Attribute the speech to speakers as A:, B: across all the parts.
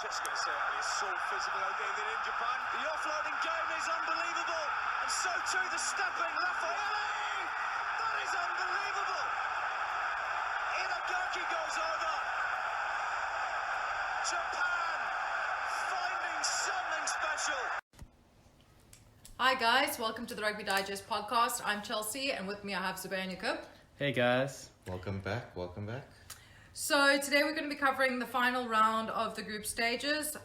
A: just going to say that he's so physical out there in Japan. The offloading game is unbelievable, and so too the stepping. Raffaele! That is unbelievable! Inagaki goes over. Japan finding something special.
B: Hi guys, welcome to the Rugby Digest podcast. I'm Chelsea, and with me I have Zubair and Jacob.
C: Hey guys.
D: Welcome back.
B: So today we're going to be covering the final round of the group stages,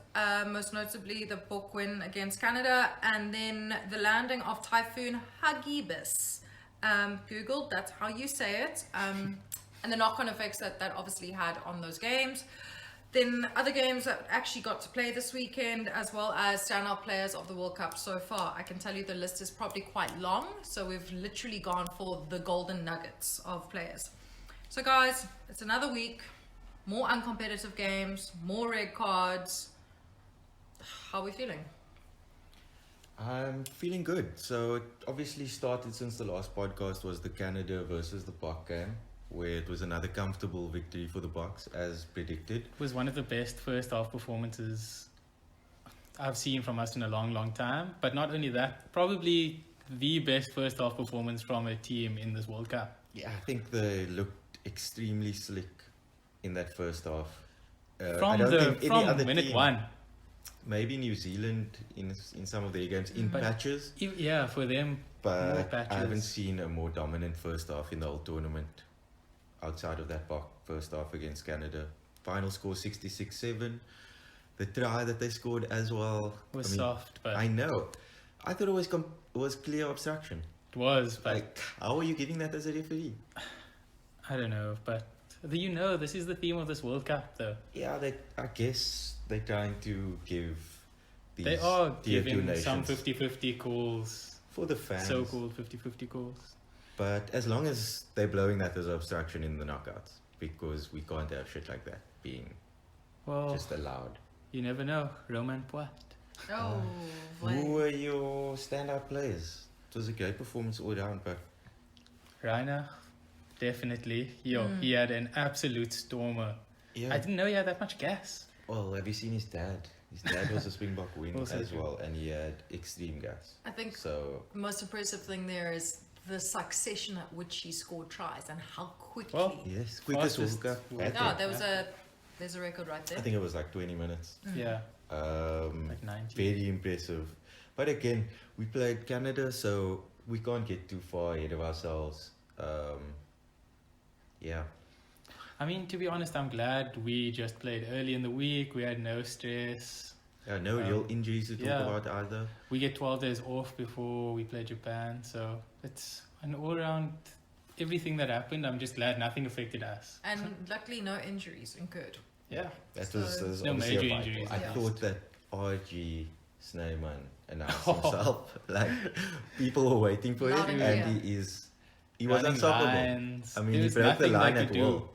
B: most notably the book win against Canada, and then the landing of Typhoon Hagibis. Googled, that's how you say it, and the knock-on effects that obviously had on those games. Then other games that actually got to play this weekend, as well as standout players of the World Cup so far. I can tell you the list is probably quite long, so we've literally gone for the golden nuggets of players. So guys, it's another week, more uncompetitive games, more red cards. How are we feeling?
D: I'm feeling good. So it obviously started since the last podcast was the Canada versus the Bok game, where it was another comfortable victory for the Boks as predicted.
C: It was one of the best first half performances I've seen from us in a long time. But not only that, probably the best first half performance from a team in this World Cup.
D: Yeah, I think they looked extremely slick in that first half.
C: From when it won.
D: Maybe New Zealand in some of their games in patches.
C: Yeah, for them,
D: but
C: more patches.
D: I haven't seen a more dominant first half in the whole tournament outside of that first half against Canada. Final score 66-7. The try that they scored as well
C: was soft, but
D: I know. I thought it was clear obstruction.
C: It was, but
D: like, how are you giving that as a referee?
C: I don't know, but this is the theme of this World Cup, though.
D: Yeah, I guess they're trying to give these
C: they are
D: tier
C: giving
D: 2 nations
C: some 50-50 calls,
D: for the fans.
C: So-called 50-50 calls.
D: But as long as they're blowing that as obstruction in the knockouts, because we can't have shit like that being just allowed.
C: You never know. Romain Poit.
B: Oh,
D: who were your standout players? It was a great performance all round, but
C: Reiner, definitely. He had an absolute stormer.
D: Yeah.
C: I didn't know he had that much gas.
D: Well, have you seen his dad? His dad was a Springbok win as well, and he had extreme gas.
B: I think
D: so.
B: The most impressive thing there is the succession at which he scored tries and how quickly.
D: Well, yes, quickest World Cup.
B: There's a record right there.
D: I think it was like 20 minutes.
C: Yeah.
D: Like
C: 90.
D: Very impressive. But again, we played Canada, so we can't get too far ahead of ourselves. Yeah.
C: I mean, to be honest, I'm glad we just played early in the week. We had no stress.
D: No real injuries to talk about either.
C: We get 12 days off before we play Japan, so it's an all-round everything that happened. I'm just glad nothing affected us.
B: And luckily, no injuries incurred.
C: Yeah.
D: That was
C: no
D: obviously
C: major
D: a
C: injuries.
D: I thought that RG Snyman announced himself. Like, people were waiting for it, and he was unstoppable.
C: Lines.
D: I mean, he broke the line at will.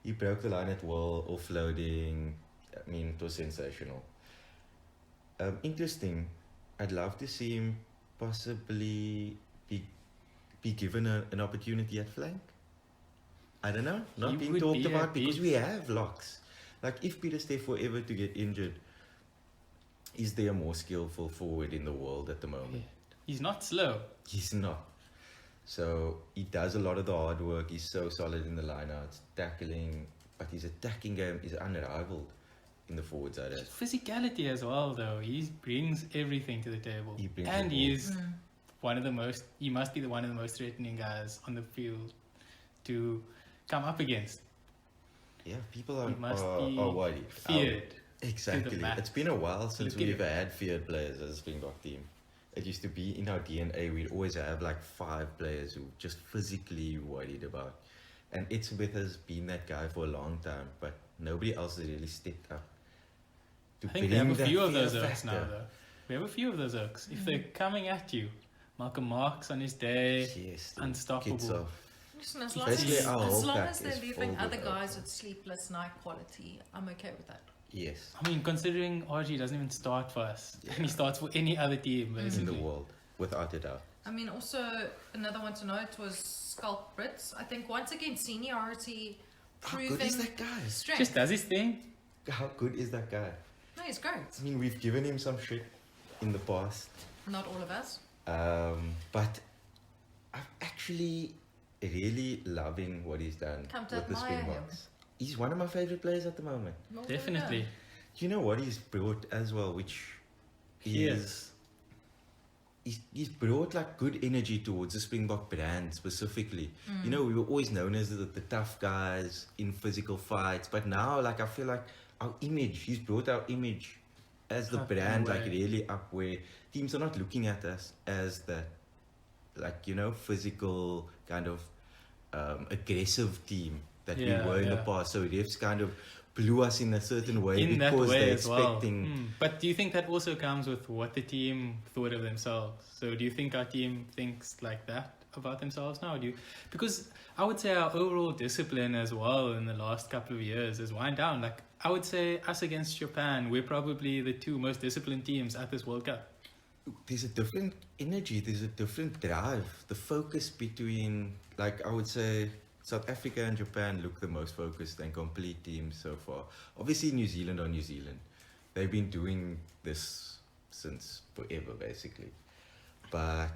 D: He broke the line at will, offloading. I mean, it was sensational. Interesting. I'd love to see him possibly be given an opportunity at flank. I don't know. Not being talked about because we have locks. Like, if Peter's there forever to get injured, is there a more skillful forward in the world at the moment?
C: He's not slow.
D: He's not. So he does a lot of the hard work. He's so solid in the lineouts, tackling, but his attacking game is unrivaled in the forward side.
C: Physicality as well, though. He brings everything to the table. He must be one of the most threatening guys on the field to come up against.
D: Yeah, people are worried.
C: Feared.
D: Exactly. It's been a while since we've had feared players as a Springbok team. It used to be in our DNA, we'd always have like 5 players who just physically worried about. And Smith has been that guy for a long time, but nobody else has really stepped up.
C: I think we have a few of those Oaks now, though. We have a few of those Oaks. If they're coming at you, Malcolm Marx on his day, unstoppable.
B: Listen, as long as they're leaving other guys with sleepless night quality, I'm okay with that.
D: Yes.
C: I mean, considering RG doesn't even start for us, and he starts for any other team, basically.
D: In the world, without a doubt.
B: I mean, also, another one to note was Skulk Brits. I think, once again, seniority proving
D: How good is that guy?
B: strength.
C: Just does his thing.
D: How good is that guy?
B: No, he's great.
D: I mean, we've given him some shit in the past.
B: Not all of us.
D: But I'm actually really loving what he's done
B: Come to
D: with the
B: admire him.
D: Springboks. He's one of my favorite players at the moment.
B: Well, there we
C: Definitely.
B: go.
D: You know what he's brought as well, which
C: Yes.
D: he's brought like good energy towards the Springbok brand specifically. You know, we were always known as the tough guys in physical fights, but now like I feel like our image, he's brought our image as the
C: Up
D: brand
C: and
D: like
C: away.
D: really up, where teams are not looking at us as that, like, you know, physical kind of aggressive team that we
C: Yeah,
D: were in the
C: yeah.
D: past. So refs kind of blew us in a certain way
C: In that
D: because
C: way
D: they're
C: as well.
D: expecting.
C: But do you think that also comes with what the team thought of themselves? So do you think our team thinks like that about themselves now? Because I would say our overall discipline as well in the last couple of years has wound down. Like I would say us against Japan, we're probably the two most disciplined teams at this World Cup.
D: There's a different energy, there's a different drive. The focus between, like, I would say South Africa and Japan look the most focused and complete teams so far. Obviously New Zealand are New Zealand. They've been doing this since forever basically. But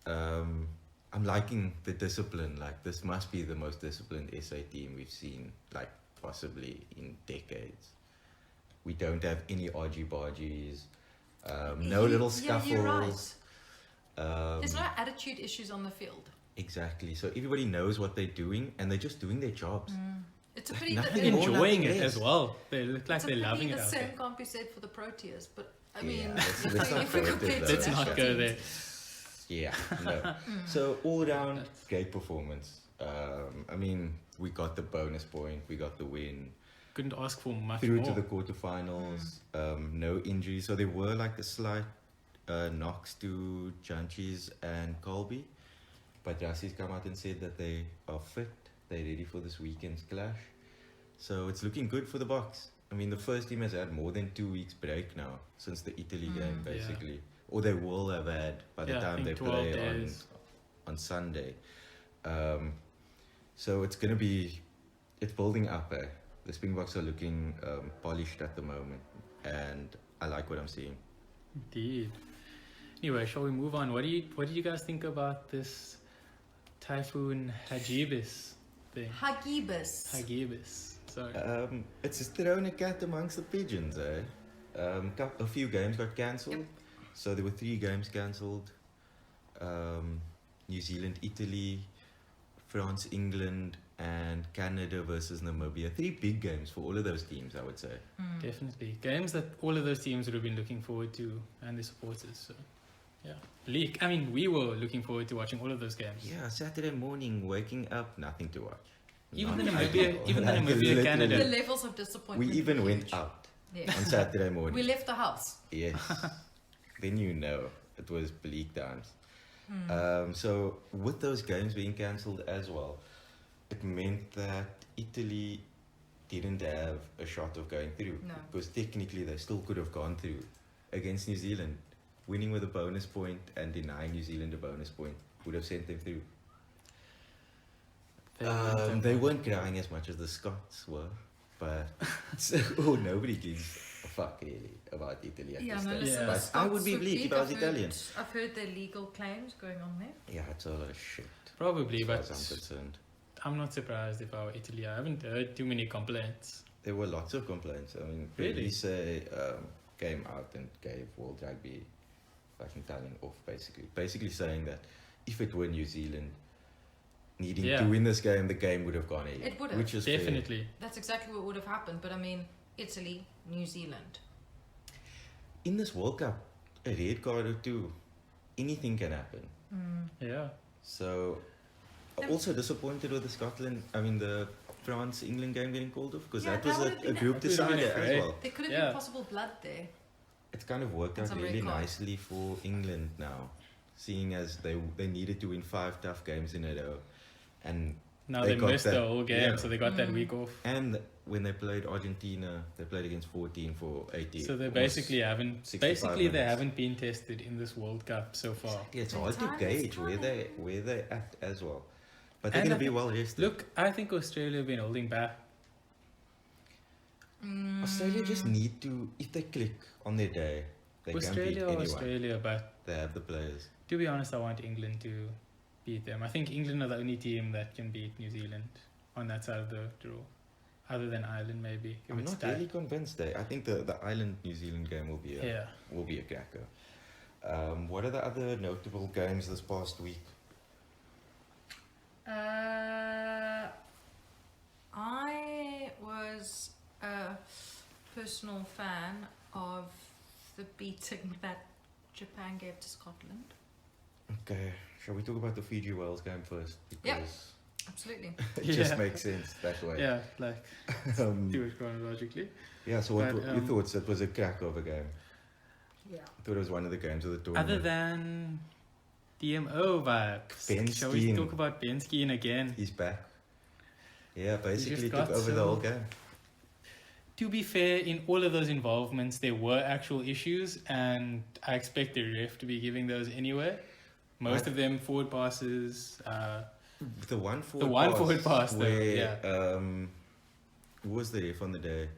D: I'm liking the discipline. Like, this must be the most disciplined SA team we've seen, like, possibly in decades. We don't have any argy-bargies. No little scuffles.
B: Yeah, you're right. There's no
D: Um,
B: attitude issues on the field.
D: exactly. So everybody knows what they're doing, and they're just doing their jobs.
B: It's a
D: Like
B: pity
D: nothing
B: that
D: more,
C: Enjoying
D: nothing
C: it
D: less.
C: as well. They look like
B: it's a
C: they're
B: pity
C: loving it
B: the
C: out
B: same
C: there.
B: can't be said for the Proteas, but I
D: Yeah,
B: mean,
D: let's not
B: if we
D: go
B: compare
D: there,
B: to
D: though.
C: Let's not
B: national
C: go
B: teams.
C: there.
D: Yeah, no. So all round, great performance. I mean, we got the bonus point, we got the win.
C: Couldn't ask for much
D: Through
C: more.
D: to the quarterfinals, no injuries. So there were like a slight knocks to Janchis and Colby. But Jassie's come out and said that they are fit. They're ready for this weekend's clash. So it's looking good for the Boks. I mean, the first team has had more than 2 weeks break now since the Italy game,
C: Yeah.
D: basically. Or they will have had by the
C: Yeah, I
D: time they
C: think 12
D: play
C: days.
D: on Sunday. So it's going to be, it's building up. The Springboks are looking polished at the moment. And I like what I'm seeing.
C: Indeed. Anyway, shall we move on? What did you guys think about this Typhoon Hagibis thing?
B: Hagibis.
C: Hagibis. Sorry.
D: It's just thrown a cat amongst the pigeons, eh? A few games got cancelled.
B: Yep.
D: So there were 3 games cancelled. New Zealand, Italy, France, England, and Canada versus Namibia. 3 big games for all of those teams, I would say.
C: Definitely. Games that all of those teams would have been looking forward to, and their supporters. So, yeah. I mean, we were looking forward to watching all of those games.
D: Yeah, Saturday morning, waking up, nothing to watch.
C: Even
D: Not
C: the
D: at
C: Namibia-
D: all.
C: even the
D: Like,
C: Namibia,
D: literally.
C: Canada.
B: The levels of disappointment.
D: We even
B: were
D: went
B: huge.
D: out
B: Yeah.
D: on Saturday morning.
B: We left the house.
D: Yes. Then you know it was bleak times. So with those games being cancelled as well, it meant that Italy didn't have a shot of going through.
B: No.
D: Because technically they still could have gone through against New Zealand. Winning with a bonus point and denying New Zealand a bonus point would have sent them through. They weren't crying as much as the Scots were, but nobody gives a fuck really about Italy at
B: Yeah,
D: this
B: no,
D: stage.
B: listen,
C: Yeah.
B: the
D: But I
B: Scots
D: would be
B: were
D: bleak
B: big.
D: if I was
B: I've
D: Italian.
B: I've heard their legal claims going on there.
D: Yeah, it's a lot of shit.
C: Probably,
D: As far
C: but
D: as I'm concerned.
C: I'm not surprised if I were Italy. I haven't heard too many complaints.
D: There were lots of complaints. I mean,
C: Really?
D: Elise came out and gave World Rugby fucking telling off, basically saying that if it were New Zealand needing
C: Yeah.
D: to win this game, the game would have gone ahead.
B: It would have.
D: Which is fair.
C: Definitely.
B: That's exactly what would have happened. But I mean, Italy, New Zealand.
D: In this World Cup, a red card or 2, anything can happen.
C: Yeah.
D: So, also disappointed with the France-England game getting called off, because
B: Yeah,
D: that
B: that
D: was
B: would have
D: a
B: been
D: group
C: That would have been
D: decider as
C: great.
D: well.
B: There could have
C: Yeah.
B: been possible blood there.
D: It's kind of worked
B: And
D: out
B: some red
D: really
B: cards.
D: nicely for England now, seeing as they needed to win 5 tough games in a row, and
C: Now
D: They
C: they
D: got
C: missed
D: that-
C: the whole game,
D: yeah.
C: so they got that week off.
D: when they played Argentina, they played against 14 for 80.
C: So they
D: almost-
C: basically haven't.
D: 65
C: Basically, they
D: minutes.
C: haven't been tested in this World Cup so far.
D: Yeah, it's
B: The
D: hard to
B: time is
D: gauge where
B: coming.
D: they at as well, but they're
C: And
D: going
C: I
D: to be
C: think-
D: well rested.
C: Look, I think Australia have been holding back.
D: Australia just need to, if they click on their day, they can beat
C: Australia or
D: anyone.
C: Australia, but
D: They have the players.
C: to be honest, I want England to beat them. I think England are the only team that can beat New Zealand on that side of the draw. Other than Ireland, maybe. If
D: I'm
C: it's
D: not
C: tight.
D: really convinced. I think the Ireland New Zealand game will be a cracker. What are the other notable games this past week?
B: I was a personal fan of the beating that Japan gave to Scotland.
D: Okay, shall we talk about the Fiji Wales game first?
B: Yep.
D: Because
B: Absolutely.
D: it just
C: Yeah.
D: makes sense that way.
C: Yeah, like,
D: Um,
C: do it chronologically.
D: yeah, so what
C: But,
D: were your thoughts? That was a crack of a game.
B: Yeah.
D: I thought it was one of the games of the tournament.
C: Other than DMO vibes,
D: Ben
C: shall we
D: Skeen.
C: talk about Ben Skeen again?
D: He's back. Yeah, basically
C: got
D: took over the
C: some-
D: whole game.
C: To be fair, in all of those involvements, there were actual issues, and I expect the ref to be giving those anyway. Most of them forward passes.
D: The one
C: forward pass though,
D: where
C: yeah.
D: who was the ref on the day?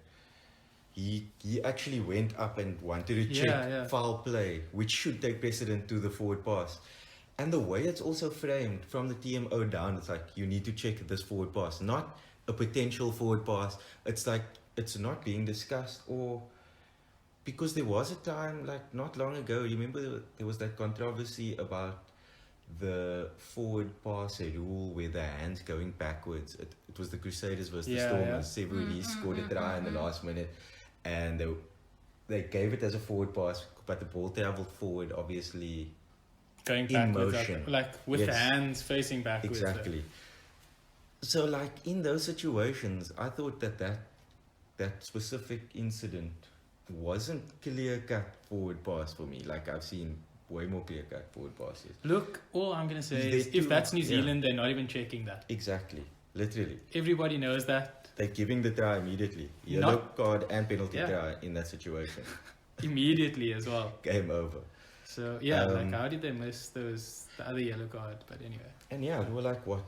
D: He actually went up and wanted to check
C: Yeah.
D: foul play, which should take precedent to the forward pass. And the way it's also framed from the TMO down, it's like you need to check this forward pass, not a potential forward pass. It's like it's not being discussed, or because there was a time like not long ago. Remember there was that controversy about the forward pass rule where the hands going backwards. It was the Crusaders versus the
C: Yeah,
D: Stormers. Severely scored a try in the last minute, and they gave it as a forward pass, but the ball travelled forward, obviously.
C: Going
D: In
C: backwards,
D: motion.
C: like with the
D: Yes.
C: hands facing backwards.
D: Exactly. So, like in those situations, I thought that specific incident wasn't clear cut forward pass for me. Like I've seen way more clear cut forward passes.
C: Look, all I'm gonna say
D: They
C: is,
D: do,
C: if that's New
D: yeah.
C: Zealand, they're not even checking that.
D: Exactly. Literally.
C: Everybody knows that
D: They're giving the try immediately. Yellow
C: Not-
D: card and penalty
C: Yeah.
D: try in that situation.
C: immediately as well.
D: Game over.
C: So yeah, like
D: Um,
C: how did they miss the other yellow card? But anyway,
D: And yeah, there were like what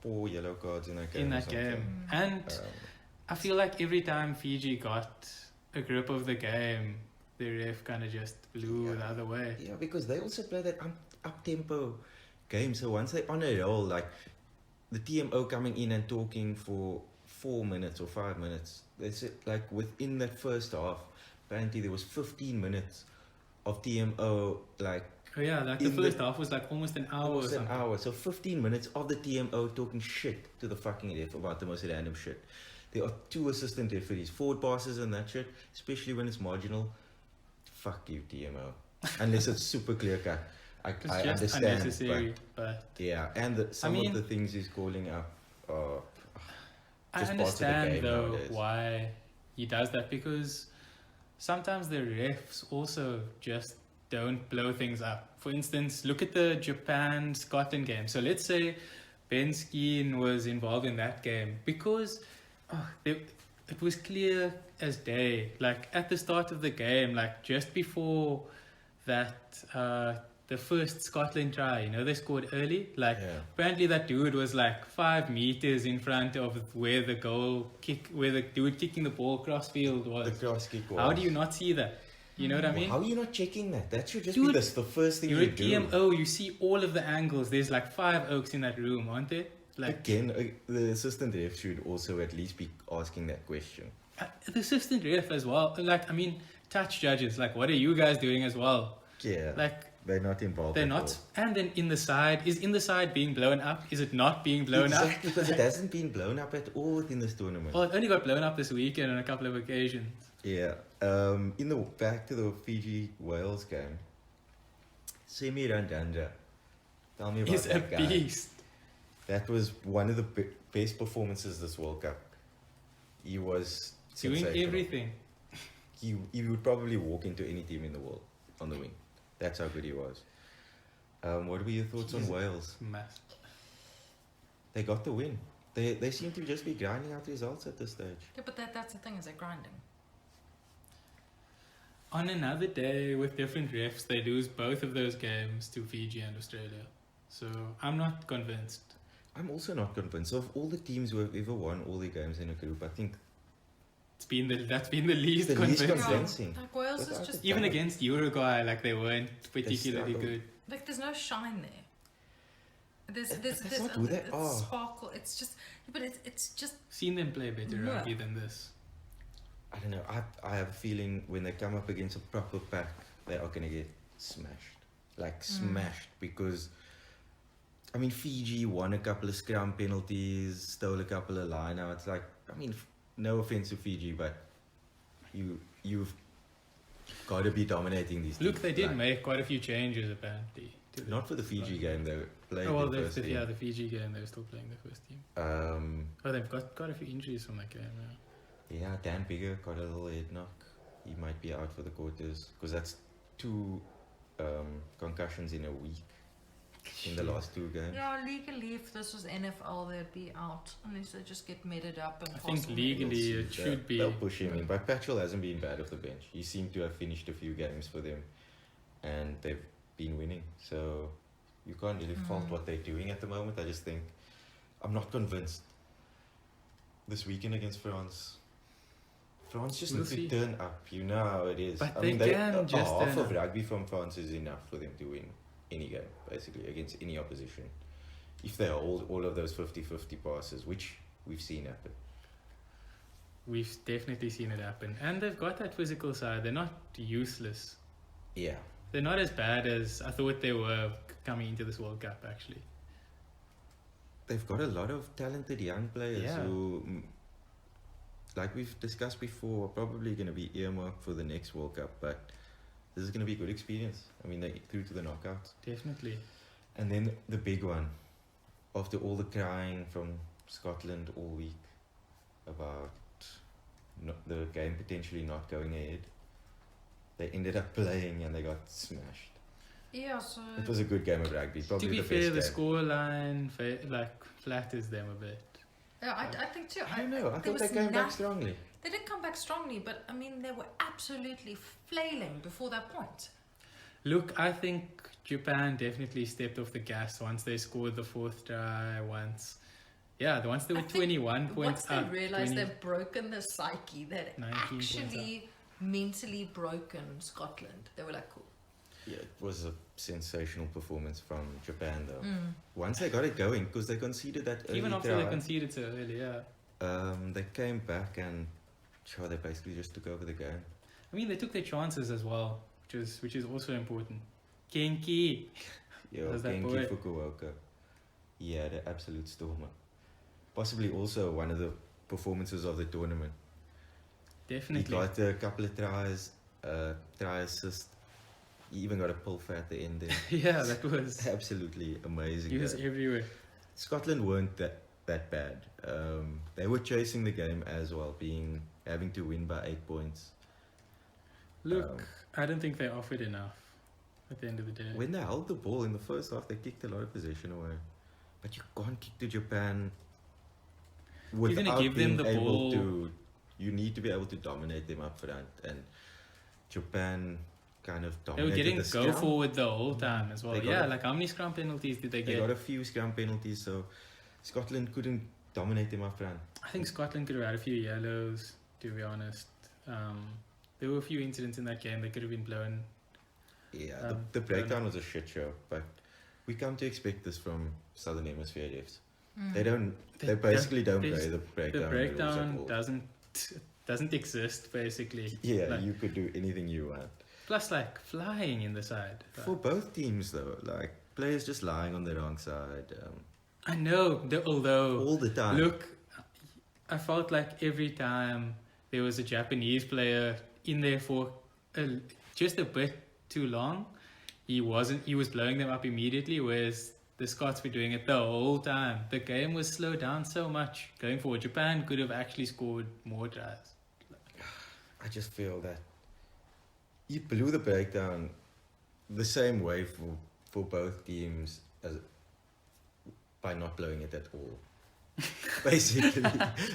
D: 4 yellow cards in that game.
C: in
D: or
C: that
D: something.
C: game, and I feel like every time Fiji got a grip of the game, the ref kind of just blew the other way.
D: Yeah, because they also play that up tempo game. So once they're on a roll, like the TMO coming in and talking for 4 minutes or 5 minutes, they said like within that first half, apparently there was 15 minutes of TMO like
C: Oh yeah, like the
D: In the-
C: first half was like almost an hour or
D: almost an
C: something.
D: hour. So 15 minutes of the TMO talking shit to the fucking ref about the most random shit. There are 2 assistant referees, forward passes and that shit, especially when it's marginal. Fuck you, TMO. Unless it's super clear cut. I
C: It's just
D: understand.
C: unnecessary, but
D: But yeah, and some
C: mean-
D: of the things he's calling up are
C: I
D: just parts of the
C: understand
D: game
C: though
D: nowadays.
C: why he does that, because sometimes the refs also just don't blow things up. For instance, look at the Japan-Scotland game. So let's say Ben Skeen was involved in that game, because it was clear as day. Like at the start of the game, like just before that, the first Scotland try, they scored early. Like
D: Yeah.
C: apparently that dude was like 5 meters in front of where the where the dude kicking the ball cross field was.
D: the cross kick was.
C: How do you not see that? You know what I mean?
D: How are you not checking that? That should just
C: Dude,
D: be the first thing
C: You're
D: you
C: a
D: do.
C: TMO, you see all of the angles. There's like 5 oaks in that room, aren't there? Like
D: Again, the assistant ref should also at least be asking that question.
C: the assistant ref as well. Like, I mean, touch judges. Like, what are you guys doing as well?
D: Yeah,
C: Like,
D: they're not involved.
C: they're
D: at
C: not.
D: all.
C: And then in the side, is in the side being blown up? Is it not being blown
D: exactly,
C: up?
D: because it hasn't been blown up at all within this tournament.
C: Well, it only got blown up this weekend on a couple of occasions.
D: Yeah. Back to the Fiji Wales game. Semi Randanja. Tell me about
C: He's a
D: that guy.
C: beast.
D: That was one of the best performances this World Cup. He was
C: Doing
D: sensational.
C: everything.
D: He would probably walk into any team in the world on the wing. That's how good he was. What were your thoughts on
C: He's-
D: Wales?
C: Massive.
D: They got the win. They seem to just be grinding out results at this stage.
B: Yeah, but that's the thing, is they're grinding.
C: On another day with different refs, they lose both of those games to Fiji and Australia. So I'm not convinced.
D: I'm also not convinced. Of all the teams who have ever won all their games in a group, I think
C: that's been the least
D: The least
C: convincing.
D: convincing.
B: Like Wales is
D: Without
B: just
D: a
C: Even
D: doubt.
C: against Uruguay, like they weren't particularly
D: struggled.
C: good.
B: like there's no shine there. There's
D: That's not who they
B: it's
D: are.
B: sparkle. It's just, but it's just
C: Seen them play better
B: Yeah.
C: rugby than this.
D: I don't know. I have a feeling when they come up against a proper pack, they are gonna get smashed. Like smashed because I mean Fiji won a couple of scrum penalties, stole a couple of lineouts. Like I mean, no offense to Fiji, but you've got to be dominating these.
C: Look,
D: teams.
C: they did
D: Like,
C: make quite a few changes apparently. to the-
D: not for the Fiji game. They played
C: Oh well,
D: the first team.
C: the Fiji game they were still playing the first team. Oh, they've got quite a few injuries from that game. Yeah.
D: Yeah, Dan Bigger got a little head knock. He might be out for the quarters because that's 2 concussions in a week in the last 2 games.
B: yeah. Legally, if this was NFL, they'd be out unless they just get meted up and.
C: I think
B: pass on
C: legally
D: We'll
C: it
D: see.
C: should be.
D: They'll push him in, but Patchell hasn't been bad off the bench. He seemed to have finished a few games for them, and they've been winning. So you can't really fault what they're doing at the moment. I just think I'm not convinced. This weekend against France just
C: We'll
D: needs
C: see.
D: to turn up. You know how it is.
C: But
D: I
C: they
D: mean,
C: can just
D: half
C: turn
D: of
C: up.
D: rugby from France is enough for them to win any game, basically, against any opposition. If they hold all of those 50-50 passes, which we've seen happen.
C: We've definitely seen it happen, and they've got that physical side. They're not useless.
D: Yeah.
C: They're not as bad as I thought they were coming into this World Cup. Actually,
D: They've got a lot of talented young players
C: Yeah.
D: who, like we've discussed before, are probably going to be earmarked for the next World Cup, but this is going to be a good experience. I mean, they through to the knockouts.
C: definitely.
D: And then the big one, after all the crying from Scotland all week about the game potentially not going ahead, they ended up playing and they got smashed.
B: Yeah, so
D: It was a good game of rugby, probably
C: To be
D: the
C: fair, the
D: best game.
C: scoreline flatters them a bit.
B: yeah, I think too.
D: I don't know, I
B: there
D: thought they
B: was
D: came back
B: noth-
D: strongly.
B: They did come back strongly, but I mean, they were absolutely flailing before that point.
C: Look, I think Japan definitely stepped off the gas once they scored the 4th try. Once they were
B: I think
C: 21 points
B: Once they
C: up.
B: realised
C: 20
B: they've broken the psyche, they'd
C: 19 points
B: actually mentally broken Scotland. They were like, cool.
D: Yeah, it was a sensational performance from Japan though.
B: Mm.
D: Once they got it going, because they conceded that early
C: Even after
D: try,
C: they conceded so early, yeah.
D: they came back and sure, they basically just took over the game.
C: I mean, they took their chances as well, which is also important. Genki.
D: Yo,
C: How's that
D: Genki
C: boy?
D: Fukuoka. Yeah, the absolute stormer. Possibly also one of the performances of the tournament.
C: Definitely.
D: He got a couple of tries, try assist. He even got a pull for at the end there.
C: Yeah, that was.
D: Absolutely amazing.
C: He was
D: game.
C: everywhere.
D: Scotland weren't that bad. They were chasing the game as well, having to win by 8 points.
C: Look, I don't think they offered enough at the end of the day.
D: When they held the ball in the first half, they kicked a lot of possession away. But you can't kick to Japan
C: You're gonna
D: without
C: give them
D: being
C: the
D: able
C: ball.
D: to. You need to be able to dominate them up front, and Japan kind of
C: They were
D: dominated
C: getting
D: the
C: go
D: scrum.
C: forward the whole time as well.
D: They got
C: Yeah,
D: a-
C: like how many scrum penalties did they
D: They
C: get?
D: got a few scrum penalties, so Scotland couldn't dominate them up front.
C: I think Scotland could have had a few yellows, to be honest. There were a few incidents in that game that could have been blown.
D: Yeah,
C: Um,
D: the breakdown was a shit show, but we come to expect this from Southern Hemisphere refs. They don't. They basically don't
C: there's-
D: play the breakdown.
C: The
D: rules
C: breakdown
D: at all.
C: doesn't exist basically.
D: Yeah,
C: Like,
D: you could do anything you want.
C: plus like flying in the side.
D: For both teams, though, like players just lying on the wrong side
C: I know, although
D: all the time.
C: look, I felt like every time there was a Japanese player in there for just a bit too long, he was blowing them up immediately, whereas the Scots were doing it the whole time. The game was slowed down so much going forward. Japan could have actually scored more tries.
D: I just feel that you blew the breakdown the same way for both teams as by not blowing it at all. Basically,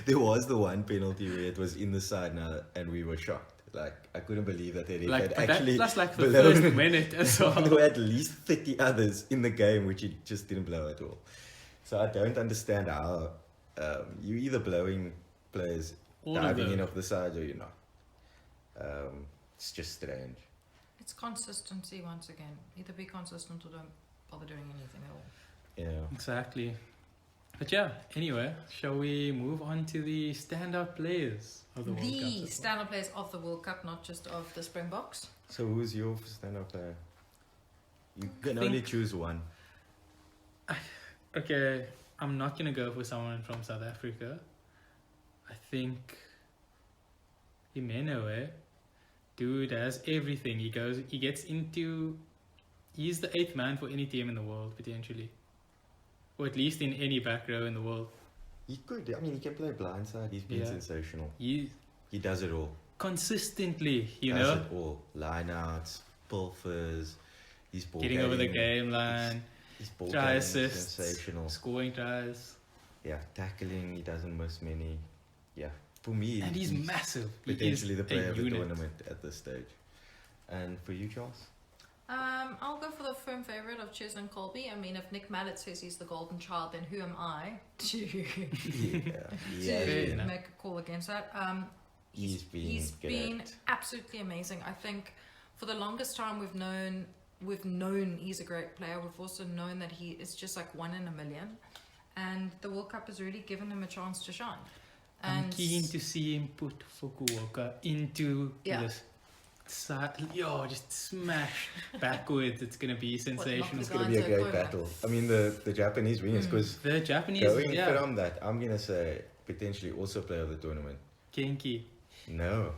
D: there was the one penalty where it was in the side now, and we were shocked. Like, I couldn't believe that they
C: Like,
D: had
C: but
D: actually
C: plus like the
D: blown.
C: first minute as
D: There
C: well.
D: were at least 30 others in the game which he just didn't blow at all. So I don't understand how you either blowing players
C: All of
D: diving
C: them.
D: in off the sides or you're not. It's just strange.
B: It's consistency once again. Either be consistent or don't bother doing anything at all.
D: Yeah.
C: Exactly. But yeah, anyway, shall we move on to the standout players of the World Cup?
B: The
C: so far?
B: standout players of the World Cup, not just of the Springboks.
D: So who's your stand-up player? You can
C: think-
D: only choose one.
C: Okay, I'm not gonna go for someone from South Africa. I think Imeno, dude has everything. He gets into. He's the 8th man for any team in the world potentially, or at least in any back row in the world.
D: He could. I mean, he can play blindside. He's been
C: Yeah.
D: sensational.
C: He
D: He does it all.
C: consistently, you
D: Does
C: know,
D: it all. Lineouts, pulfers. He's ball
C: getting over the
D: carrying,
C: game line,
D: His ball
C: try
D: carrying is
C: assists,
D: sensational.
C: scoring tries,
D: Yeah, tackling. He doesn't miss many. Yeah, for me,
C: and he's massive. He is
D: potentially the
C: a
D: player of the
C: unit.
D: tournament at this stage. And for you, Charles?
B: I'll go for the firm favourite of Ches and Colby. I mean, if Nick Mallet says he's the golden child, then who am I to,
D: Yeah,
C: Fair
B: to
C: enough.
B: make a call against that?
D: He's been great.
B: absolutely amazing. I think for the longest time we've known he's a great player. We've also known that he is just like one in a million, and the World Cup has really given him a chance to shine.
C: I'm
B: And
C: keen to see him put Fukuoka into
B: Yeah.
C: this side. Yo, just smash backwards. It's gonna be sensational.
B: knock
D: It's going to be a great battle. I mean, the Japanese wingers, because
C: The Japanese,
D: going
C: yeah,
D: from that, I'm going to say potentially also player of the tournament.
C: Genki.
D: No,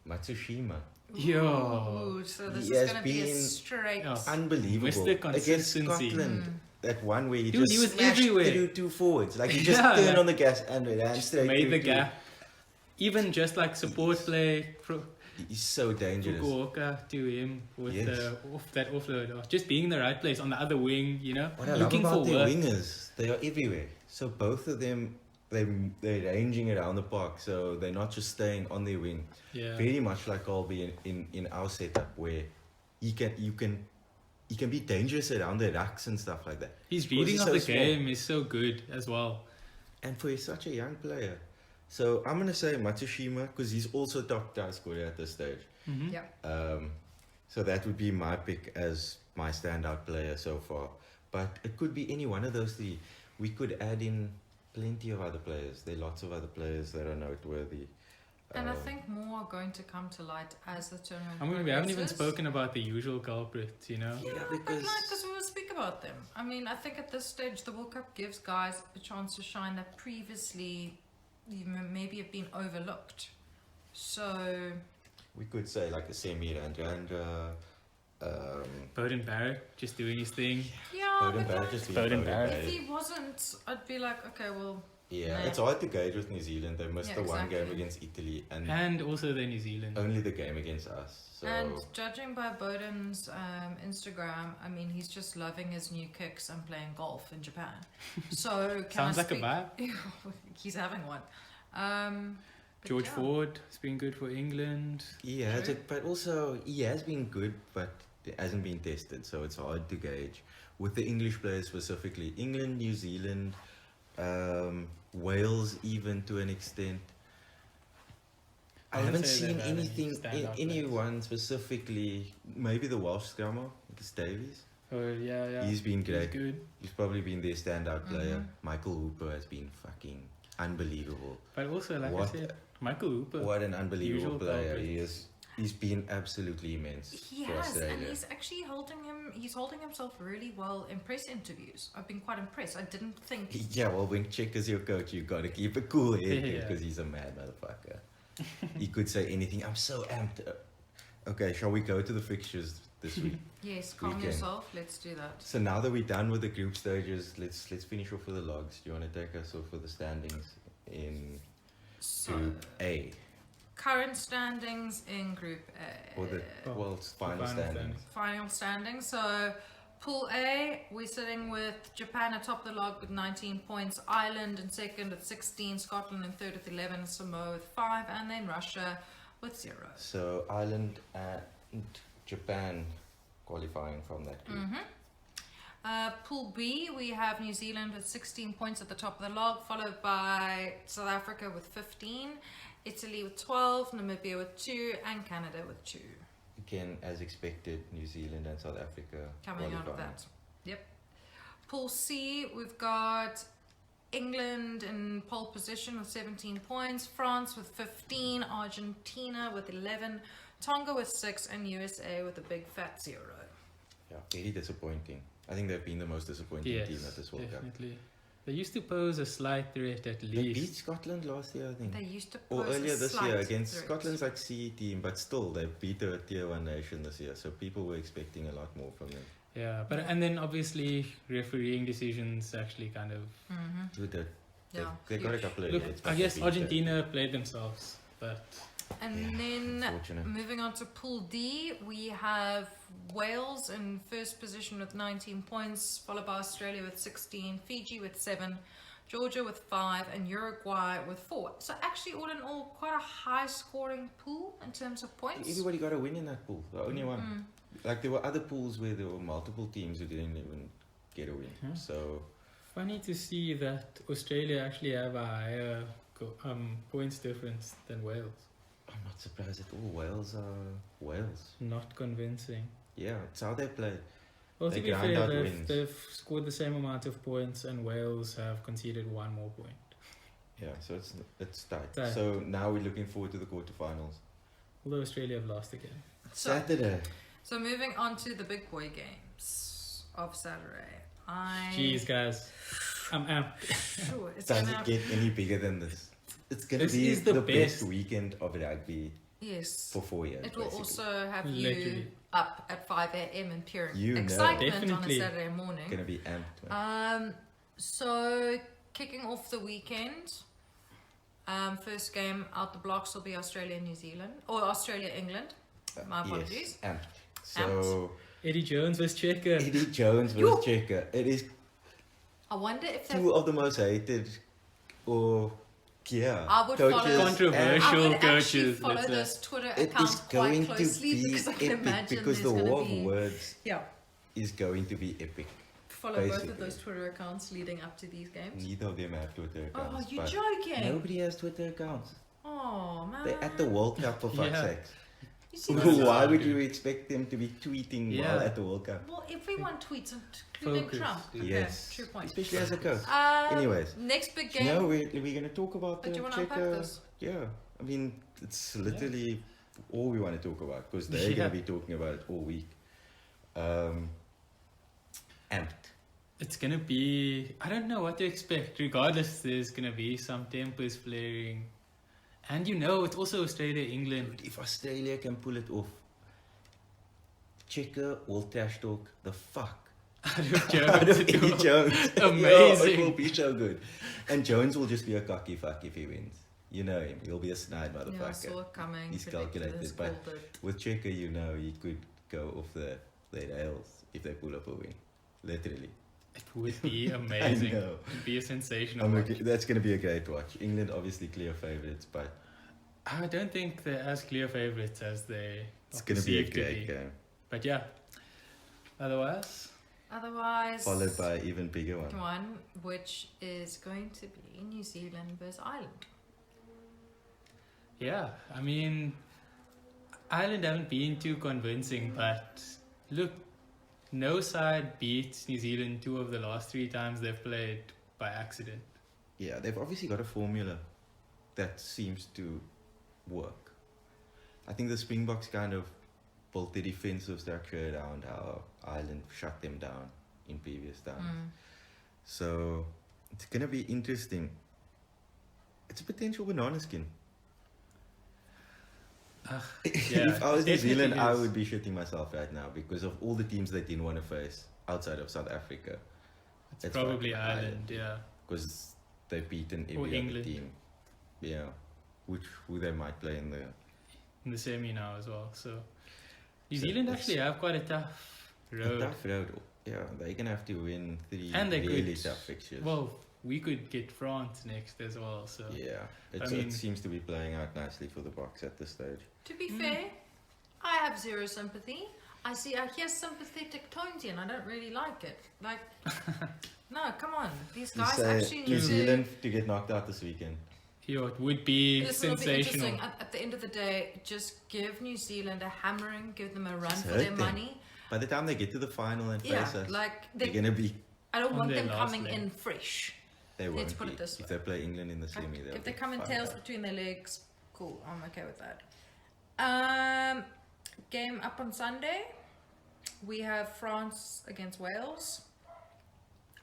D: Matsushima.
C: Yo,
B: Ooh, so this
D: He
B: is
D: has
B: going to be a
D: been-
B: straight.
C: Yeah.
D: Unbelievable.
C: Mr.
D: Against
C: Consistency.
D: Scotland. That one where he
C: Dude,
D: just
C: he was
D: smashed
C: everywhere.
D: through 2 forwards. Like he just
C: Yeah,
D: turned
C: like-
D: on the gas and ran straight
C: made
D: through
C: the
D: to-
C: gap. Even just like support play from
D: He's so dangerous.
C: Fukuoka to him with
D: Yes.
C: that offload, or just being in the right place on the other wing, you know,
D: What I love
C: looking
D: about
C: for
D: their
C: work.
D: wingers, they are everywhere. So both of them, they're ranging around the park. So they're not just staying on their wing.
C: Yeah,
D: Very much like Colby in our setup, where you can be dangerous around the racks and stuff like that.
C: his
D: Because
C: reading
D: he's
C: of
D: so
C: the
D: small.
C: game is so good as well.
D: And for such a young player. So I'm going to say Matsushima, because he's also top try scorer at this stage.
C: Mhm.
B: Yeah.
D: So that would be my pick as my standout player so far. But it could be any one of those three. We could add in plenty of other players. There are lots of other players that are noteworthy.
B: And I think more are going to come to light as the tournament
C: I mean, we haven't even
B: progresses.
C: spoken about the usual culprits, you know.
D: Yeah,
B: But
D: because
B: because we will speak about them. I mean, I think at this stage the World Cup gives guys a chance to shine that previously maybe have been overlooked. So
D: we could say like a Semi Randra.
C: Bowden Barrett just doing his thing.
B: yeah,
D: Bowden
B: but
D: Barrett
B: like,
D: just being
C: Bowden
D: Bowden
C: Barrett.
B: if
D: Barrett.
B: he wasn't, I'd be like, okay, well,
D: Yeah,
B: Nah.
D: it's hard to gauge with New Zealand. They missed
B: Yeah,
D: the one game
B: exactly.
D: against Italy and
C: And also the New Zealand.
D: only the game against us. So
B: and judging by Bowden's Instagram, I mean, he's just loving his new kicks and playing golf in Japan. So can
C: Sounds
B: I
C: like a
B: speak-
C: vibe.
B: He's having one. But
C: George
B: yeah.
C: Ford has been good for England.
D: he has
B: True.
D: it, but also he has been good, but it hasn't been tested, so it's hard to gauge. With the English players specifically, England, New Zealand, Wales, even to an extent. I
C: I wouldn't
D: haven't
C: say
D: seen
C: they've had any
D: anything,
C: standout
D: anyone specifically. Maybe the Welsh scrummer, Chris Davies.
C: Oh yeah.
D: He's been
C: He's
D: great.
C: good.
D: He's probably been their standout player.
B: Mhm.
D: Michael Hooper has been fucking unbelievable.
C: But also, like
D: What-
C: I said, Michael Hooper.
D: What an unbelievable
C: Usual
D: player
C: culprit.
D: he is. He's been absolutely immense
B: He
D: for
B: has,
D: Australia.
B: and he's actually he's holding himself really well in press interviews. I've been quite impressed. I didn't think.
D: Yeah, well, when Chick is your coach, you got to keep a cool head
C: Yeah.
D: because he's a mad motherfucker. He could say anything. I'm so amped. Okay, shall we go to the fixtures this week?
B: Yes, calm
D: Weekend.
B: yourself. Let's do that.
D: So now that we're done with the group stages, let's finish off with the logs. Do you want to take us off with the standings in
B: So,
D: Group A?
B: current standings in Group A.
D: Or the world's final standings?
B: Final standings. So, Pool A, we're sitting with Japan atop the log with 19 points, Ireland in second at 16, Scotland in third with 11, Samoa with 5, and then Russia with 0.
D: So Ireland and Japan qualifying from that group.
B: Pool B, we have New Zealand with 16 points at the top of the log, followed by South Africa with 15, Italy with 12, Namibia with 2, and Canada with 2.
D: Again, as expected, New Zealand and South Africa
B: Coming out of
D: qualifying.
B: that. Yep. Pool C, we've got England in pole position with 17 points, France with 15, Argentina with 11, Tonga with 6, and USA with a big fat 0.
D: Yeah, very disappointing. I think they've been the most disappointing
C: Yes,
D: team at this World Cup.
C: definitely. They used to pose a slight threat at
D: They beat
C: least.
D: Scotland last year, I think.
B: They used to
D: Or
B: pose a
D: earlier this
B: slight
D: year against
B: threat.
D: Scotland's like C team, but still they beat a tier 1 nation this year. So people were expecting a lot more from them.
C: Yeah, but and then obviously refereeing decisions actually kind of.
B: Mm-hmm.
D: With the,
B: Yeah,
D: they got a
B: huge.
D: couple of
C: Look,
D: idiots,
C: I
D: but
C: guess
D: they beat
C: Argentina played themselves, but
B: And
D: Yeah,
B: then
D: unfortunate.
B: moving on to Pool D, we have Wales in first position with 19 points, followed by Australia with 16, Fiji with 7, Georgia with 5, and Uruguay with 4. So actually, all in all, quite a high-scoring pool in terms of points.
D: Everybody got a win in that pool. The only one.
B: Mm.
D: Like there were other pools where there were multiple teams who didn't even get a win.
C: Hmm.
D: So
C: funny to see that Australia actually have a higher points difference than Wales.
D: I'm not surprised at all. Wales are Wales.
C: Not convincing.
D: Yeah, it's how they play.
C: Well,
D: They
C: to be
D: grind
C: fair,
D: out wins.
C: they've scored the same amount of points, and Wales have conceded 1 more point.
D: Yeah, so it's tight.
C: Tight.
D: So now we're looking forward to the quarterfinals.
C: Although Australia have lost again.
D: Saturday.
B: So moving on to the big boy games of Saturday.
C: Jeez, guys. I'm amped.
B: Sure, it's
D: Does
B: gonna
D: it get any bigger than this? It's gonna
C: This
D: be
C: is the
D: the best
C: best.
D: weekend of rugby
B: yes.
D: for 4 years.
B: It will
D: basically.
B: also have you
C: Literally.
B: up at 5 a.m. in pure
D: You know.
B: excitement on a
C: Definitely.
B: Saturday morning.
D: gonna be amped. Man.
B: So kicking off the weekend, first game out the blocks will be Australia New Zealand or Australia England. My apologies.
D: Yes, amped. So
C: Eddie Jones was checker.
D: Eddie Jones
B: Yo.
D: was checker. It is
B: I wonder if they.
D: two of the most hated or
B: I would
D: coaches.
B: follow-
C: Controversial.
B: I would actually
C: coaches,
B: follow
C: let's say.
B: those Twitter
D: It is
B: accounts
D: going
B: quite
D: to
B: closely
D: be
B: because I can
D: epic
B: imagine
D: because the
B: there's
D: war
B: going
D: of
B: to be.
D: words
B: Yeah,
D: is going to be epic.
B: follow both of
D: Basically.
B: those Twitter accounts leading up to these games.
D: Neither of them have Twitter
B: Oh,
D: accounts.
B: you
D: but
B: joking?
D: nobody has Twitter accounts.
B: Oh man.
D: They're at the World Cup for fuck's
C: Yeah.
D: sake.
B: You see
C: That's
B: what's-
D: Why
C: so
D: would
C: good.
D: you expect them to be tweeting
C: Yeah.
D: while at the World Cup?
B: Well, everyone tweets, including
C: Focus.
B: Trump. Okay,
D: Yes.
B: true point.
D: Especially as a coach.
B: Anyways, next big game.
D: No, we're going to talk about
B: But
D: the
B: do you want to unpack
D: checker.
B: this?
D: Yeah, I mean, it's literally all we want to talk about because they're
C: Yeah.
D: going to be talking about it all week. Amped.
C: It's gonna be. I don't know what to expect. Regardless, there's gonna be some tempers flaring, and it's also Australia, England.
D: If Australia can pull it off, checker will trash talk the fuck
C: Out of
D: out of
C: Jones.
D: Eddie Jones.
C: Amazing.
D: Yeah, it will be so good. And Jones will just be a cocky fuck if he wins. You know him. He'll be a snide
B: Yeah, I
D: motherfucker.
B: saw it coming.
D: He's
B: predicted
D: calculated,
B: this,
D: but-
B: called it.
D: With checker, he could go off the rails if they pull up a win. Literally.
C: It would be amazing.
D: I know.
C: It'd be a sensational.
D: I'm
C: watch.
D: looking, that's going to be a great watch. England obviously clear favourites, but
C: I don't think they're as clear favourites as they.
D: it's
C: are
D: going to be a
C: perceived to
D: great
C: be.
D: game.
C: But yeah. Otherwise,
B: Otherwise,
D: Followed by an even bigger one.
B: one, which is going to be New Zealand versus Ireland.
C: yeah. I mean, Ireland haven't been too convincing, but look, no side beats New Zealand 2 of the last 3 times they've played by accident.
D: Yeah, they've obviously got a formula that seems to work. I think the Springboks kind of built the defensive structure around how Ireland shut them down in previous times. So it's going to be interesting. It's a potential banana skin.
C: Yeah,
D: If I was New
C: definitely
D: Zealand, I
C: is.
D: would be shitting myself right now because of all the teams they didn't want to face outside of South Africa.
C: It's probably Ireland, yeah.
D: Because they've beaten
C: Or
D: every other
C: England.
D: team. Yeah, who they might play in the
C: In the semi now as well. So New
D: So
C: Zealand
D: it's
C: actually have quite a tough
D: a
C: road.
D: tough road. Yeah, they're gonna have to win 3
C: And they
D: really
C: could-
D: tough fixtures.
C: Well, we could get France next as well. So
D: yeah,
C: I mean-
D: it seems to be playing out nicely for the Boks at this stage.
B: To be fair, I have zero sympathy. I hear sympathetic tones here and I don't really like it. Like, no, come on. These
D: You
B: guys
D: say
B: actually
D: New
B: need
D: Zealand to get knocked out this weekend.
C: Yeah, it would be
B: Listen, it'll be
C: sensational.
B: interesting. At the end of the day, just give New Zealand a hammering, give them a run
D: Just
B: for
D: hurt
B: their
D: them.
B: money.
D: By the time they get to the final and face
B: Yeah,
D: us,
B: like
D: they're gonna be.
B: I don't
C: on
B: want
C: their
B: them
C: last
B: coming
C: leg.
B: in fresh.
D: They won't
B: Let's put
D: be.
B: it this
D: If
B: way.
D: they play England in the
B: Like,
D: semi, they'll
B: if they
D: be
B: come in
D: fine.
B: tails between their legs, cool. I'm okay with that. Game up on Sunday. We have France against Wales.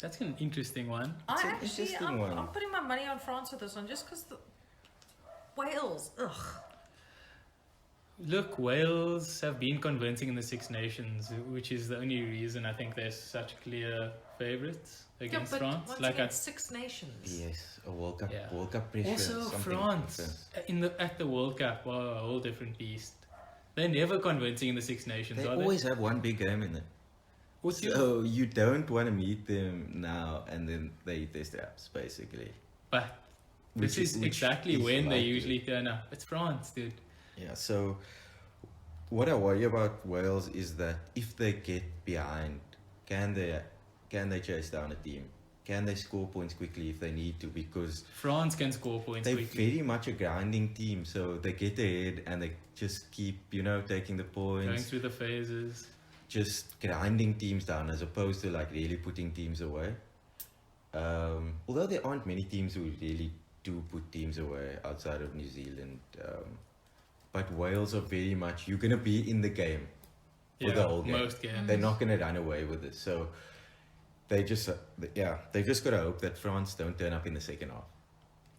C: That's an interesting one.
D: It's an interesting one.
B: I'm putting my money on France for this one just because the Wales. Ugh.
C: Look, Wales have been convincing in the Six Nations, which is the only reason I think they're such clear favourites against
B: yeah, but
C: France.
B: once
C: Like
B: again, Six Nations.
D: Yes, a World Cup.
C: Yeah.
D: World Cup pressure.
C: Also,
D: something
C: France
D: different.
C: at the World Cup, wow, a whole different beast. They're never convincing in the Six Nations,
D: They
C: are
D: always have one big game in it.
C: What's your-
D: So you don't want to meet them now and then they eat their straps, basically.
C: But this is
D: which
C: exactly
D: is
C: when they
D: likely.
C: usually turn up. It's France, dude.
D: Yeah, so what I worry about Wales is that if they get behind, can they chase down a team? Can they score points quickly if they need to? Because
C: France can score points
D: they're
C: quickly.
D: very much a grinding team, so they get ahead and they just keep, taking the
C: Going
D: points,
C: through the phases.
D: just grinding teams down as opposed to like really putting teams away. Although there aren't many teams who really do put teams away outside of New Zealand. But Wales are very much, you're going to be in the game for the whole game.
C: Most games.
D: They're not going to run away with it. So they've just got to hope that France don't turn up in the second half.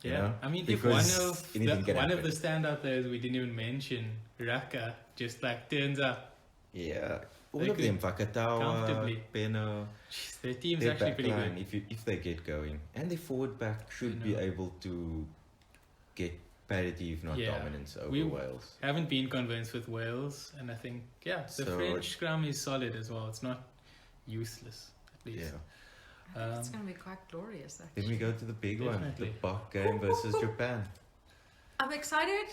D: you
C: Yeah,
D: know?
C: I mean, if
D: Because
C: one of
D: anything can
C: one of
D: happen.
C: the standout players we didn't even mention, Raka, just like turns up.
D: Yeah, all
C: They
D: of them,
C: could
D: Vakatawa,
C: comfortably.
D: Peno,
C: Jeez, their team's
D: their
C: actually
D: back
C: pretty
D: line,
C: good.
D: if they get going. And their forward back should be
C: know.
D: able to get parity, if not
C: Yeah.
D: dominance, over
C: We-
D: Wales.
C: Haven't been convinced with Wales, and I think the
D: So-
C: French scrum is solid as well. It's not useless, at
D: Yeah.
C: least.
B: I think it's going to be quite glorious, actually.
D: Then we go to the big one, the
C: Definitely.
D: Bach game versus Japan.
B: I'm excited.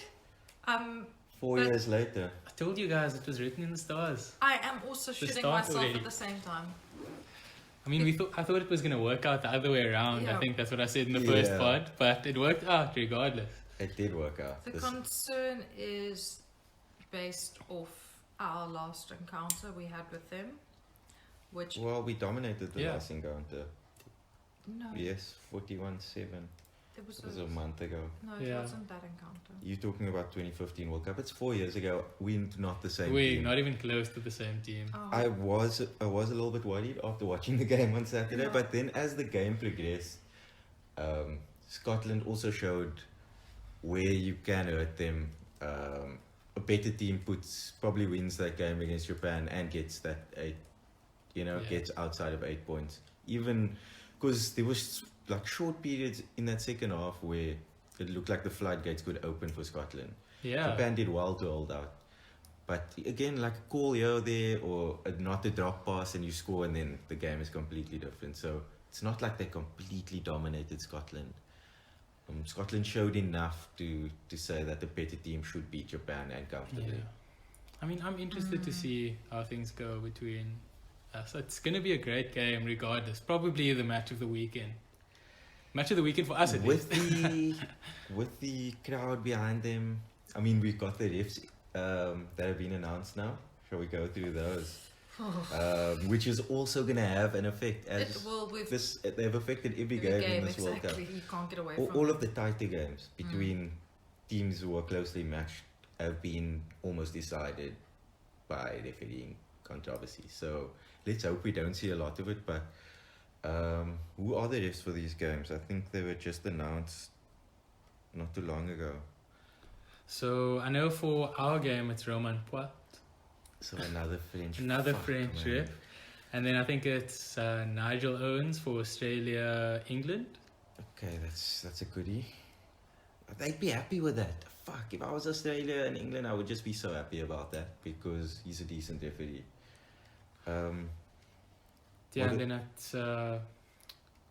D: 4
B: But-
D: years later.
C: I told you guys it was written in the stars.
B: I am also shooting
C: start
B: myself
C: already.
B: at the same time.
C: I mean, I thought it was gonna work out the other way around.
B: Yeah.
C: I think that's what I said in the first
D: Yeah.
C: pod, but it worked out regardless.
D: It did work out.
B: The
D: This-
B: concern is based off our last encounter we had with them, which
D: well, we dominated the
C: Yeah.
D: last encounter.
B: no,
D: Yes, 41-7.
B: it was
D: It was a month ago.
B: no, it
C: Yeah.
B: wasn't that encounter.
D: You're talking about 2015 World Cup. It's 4 years ago. We're not the same
C: We're
D: team.
C: not even close to the same team.
B: Oh,
D: I was a little bit worried after watching the game on Saturday,
B: Yeah.
D: but then as the game progressed, Scotland also showed where you can hurt them. A better team probably wins that game against Japan and gets that 8,
C: Yeah.
D: gets outside of 8 points. Even because there was like short periods in that second half where it looked like the floodgates could open for Scotland.
C: Yeah,
D: Japan did well to hold out. But again, like a call here or there, or not a drop pass and you score, and then the game is completely different. So it's not like they completely dominated Scotland. Scotland showed enough to say that the better team should beat Japan and
C: yeah.
D: comfortably.
C: I mean, I'm interested to see how things go between us. It's gonna be a great game regardless. Probably the match of the weekend. Match of the weekend for us at
D: With
C: least.
D: with the crowd behind them, I mean, we've got the refs that have been announced now. Shall we go through those? Which is also going to have an effect,
B: it
D: as
B: will with
D: they've affected every
B: every
D: game in this World Cup.
B: exactly. You can't get away from
D: All
B: it.
D: of the tighter games between teams who are closely matched have been almost decided by refereeing controversy. So let's hope we don't see a lot of it. But who are the refs for these games? I think they were just announced not too long ago.
C: So I know for our game it's Roman Poit,
D: So another French.
C: another
D: fuck,
C: French
D: man.
C: ref, and then I think it's Nigel Owens for Australia, England.
D: Okay, that's a goodie. They'd be happy with that. Fuck, if I was Australia and England, I would just be so happy about that because he's a decent referee.
C: Yeah,
D: What
C: and
D: it-
C: then it's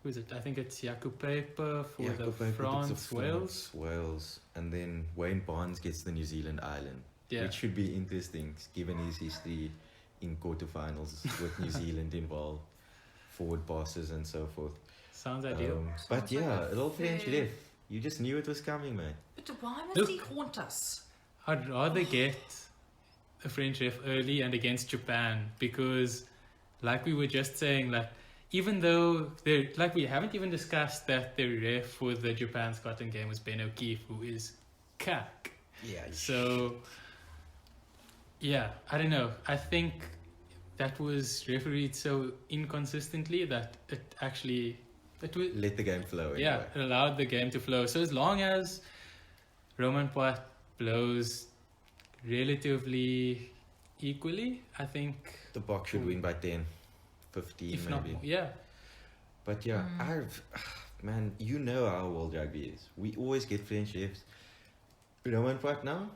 C: who is it? I think it's Jacob Paper for
D: Jacob
C: the
D: Paper gets
C: France,
D: the
C: Wales.
D: Wales, and then Wayne Barnes gets the New Zealand Island,
C: Yeah,
D: which should be interesting given his history in quarterfinals with New Zealand involved, forward passes and so forth.
C: Sounds ideal.
D: But
B: Sounds like
D: yeah,
B: a
D: it all French
B: fair-
D: left. You just knew it was coming, mate.
B: But why must
C: Look.
B: he haunt us?
C: I'd rather get a French ref early and against Japan because, like we were just saying, like even though they're like we haven't even discussed that the ref for the Japan-Scotland game was Ben O'Keefe, who is cack.
D: Yeah.
C: So yeah, I don't know. I think that was refereed so inconsistently that it actually it was
D: Let the game flow. Anyway.
C: yeah, it allowed the game to flow. So as long as Roman Poit blows relatively equally, I think
D: The box should win by 10, 15
C: if not
D: maybe.
C: more, yeah.
D: But yeah, man, you know how World Rugby is. We always get French refs. Roman right now,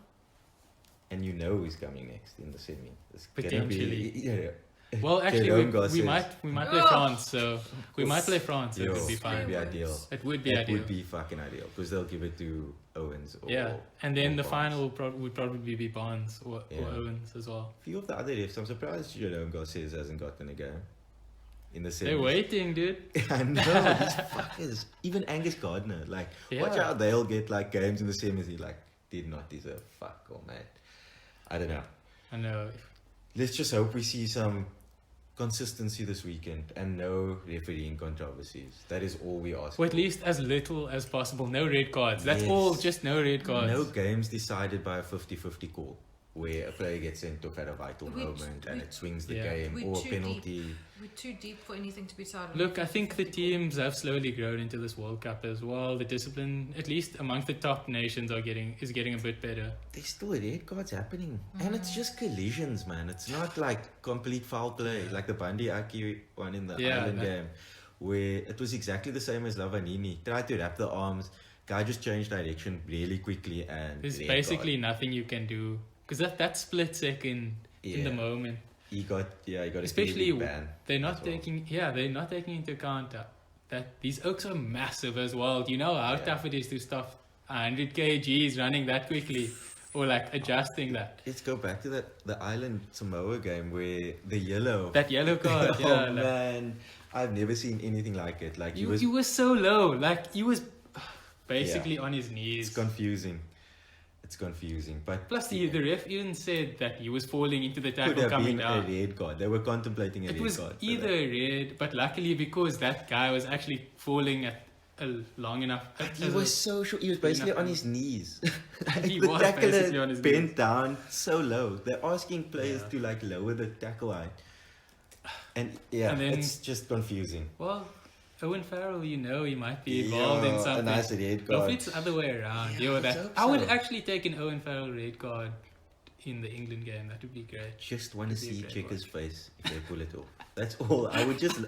D: and you know who's coming next in the semi. It's gonna
C: Potentially.
D: be, yeah.
C: Well, actually,
D: Jerome
C: we
D: Gosses.
C: might play France, so we might play France. It
D: Yo,
C: would be
D: It
C: fine.
D: would be ideal.
C: It would be
D: It
C: ideal.
D: would be fucking ideal because they'll give it to Owens. Or,
C: Yeah, and then
D: or
C: the
D: Barnes.
C: final would probably be Barnes or
D: Yeah.
C: Owens as well.
D: Few of the other refs, I'm surprised Jerome Gosses hasn't gotten a game in the semis.
C: They're waiting, dude.
D: I know, these fuckers. Even Angus Gardner, like, watch
C: Yeah.
D: out, they'll get like games in the semis. He like did not deserve fuck all, mate. I don't know.
C: I know.
D: Let's just hope we see some consistency this weekend and no refereeing controversies. That is all we ask.
C: Or at
D: for.
C: least as little as possible. No red cards. That's
D: Yes.
C: all. Just no red cards.
D: No games decided by a 50-50 call where a player gets sent off at a vital moment and it swings the
C: Yeah.
D: game
B: We're
D: or a
B: too
D: penalty.
B: We're too deep for anything to be decided.
C: Look, I think the teams have slowly grown into this World Cup as well. The discipline, at least amongst the top nations, is getting a bit better.
D: There's still red cards happening. And it's just collisions, man. It's not like complete foul play like the Bundy Aki one in the
C: Yeah,
D: Ireland
C: that-
D: game where it was exactly the same as Lavanini. Tried to wrap the arms. Guy just changed direction really quickly and
C: There's
D: red
C: basically nothing you can do because that split second in the
D: Yeah.
C: moment.
D: He got a
C: Especially
D: ban.
C: they're not
D: as well.
C: taking into account that these oaks are massive as well. Do you know how
D: Yeah.
C: tough it is to stop 100 kgs running that quickly or like adjusting that?
D: Let's go back to the Ireland Samoa game where the yellow.
C: That yellow card,
D: Oh
C: yeah. Like,
D: man, I've never seen anything like it. Like
C: he was so low. Like he was basically
D: Yeah.
C: on his knees.
D: It's confusing. It's confusing, but
C: Plus, the ref even said that he was falling into the
D: could
C: tackle
D: have
C: coming
D: been
C: down.
D: a red card. They were contemplating a
C: It
D: red
C: was
D: card. for
C: either
D: that.
C: red, but luckily because that guy was actually falling at a long enough.
D: He was so short. He was basically
C: enough-
D: on his knees.
C: He
D: the
C: was
D: tackler
C: basically on his
D: bent
C: knees.
D: down so low. They're asking players
C: Yeah.
D: to like lower the tackle height, and yeah,
C: And then-
D: it's just confusing.
C: Well, Owen Farrell, he might be involved in
D: Yeah,
C: something.
D: a nice red
C: Hopefully
D: card.
C: it's the other way around.
D: Yeah,
C: Deal with
D: let's
C: that.
D: hope
C: I would
D: so.
C: actually take an Owen Farrell red card in the England game. That would be great.
D: Just want to
C: It'd be a
D: see
C: great
D: Checker's face if they pull it off. That's all. I would just.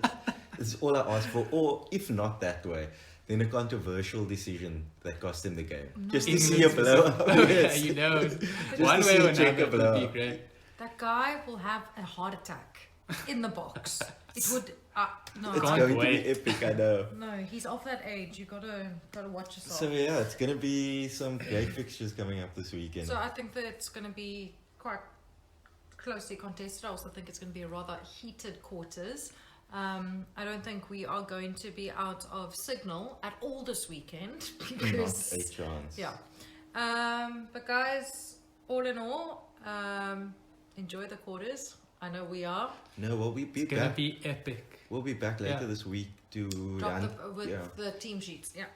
D: That's all I ask for. Or if not that way, then a controversial decision that cost him the game. Just to see a blow.
C: Yeah, you know, one
D: to
C: way
D: see
C: or
D: Checker
C: another
D: blow.
C: would be great.
B: That guy will have a heart attack in the box. It would. No,
D: It's
C: Can't
D: going
C: wait.
D: to be epic. I know.
B: no, he's off that age. You gotta watch yourself.
D: So yeah, it's gonna be some great fixtures coming up this weekend.
B: So I think that it's going to be quite closely contested. I also think it's going to be a rather heated quarters. I don't think we are going to be out of signal at all this weekend
D: Not a
B: because
D: chance.
B: yeah. But guys, all in all, enjoy the quarters. I know we are.
D: No, we'll be
C: It's gonna
D: back.
C: be epic.
D: We'll be back later
C: Yeah.
D: this week to
B: Drop
D: run.
B: with
D: yeah.
B: the team sheets. Yeah.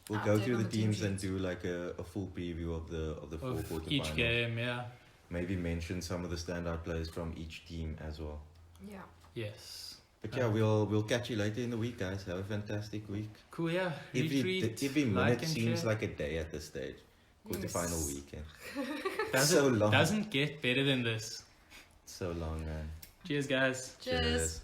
D: We'll
B: update
D: go through
B: on
D: the
B: the team
D: teams and
B: sheets.
D: do like a full preview of the four
C: Of
D: quarter
C: each
D: final.
C: game, yeah.
D: Maybe mention some of the standout players from each team as well.
B: Yeah.
C: Yes.
D: But yeah, we'll catch you later in the week, guys. Have a fantastic week.
C: Cool, yeah.
D: Every
C: Retweet,
D: minute
C: like and
D: seems
C: share.
D: like a day at this stage. Quarter final
B: Yes.
D: weekend.
C: Doesn't,
D: so long.
C: doesn't get better than this.
D: So long, man.
C: Cheers, guys.
B: Cheers.
D: Cheers.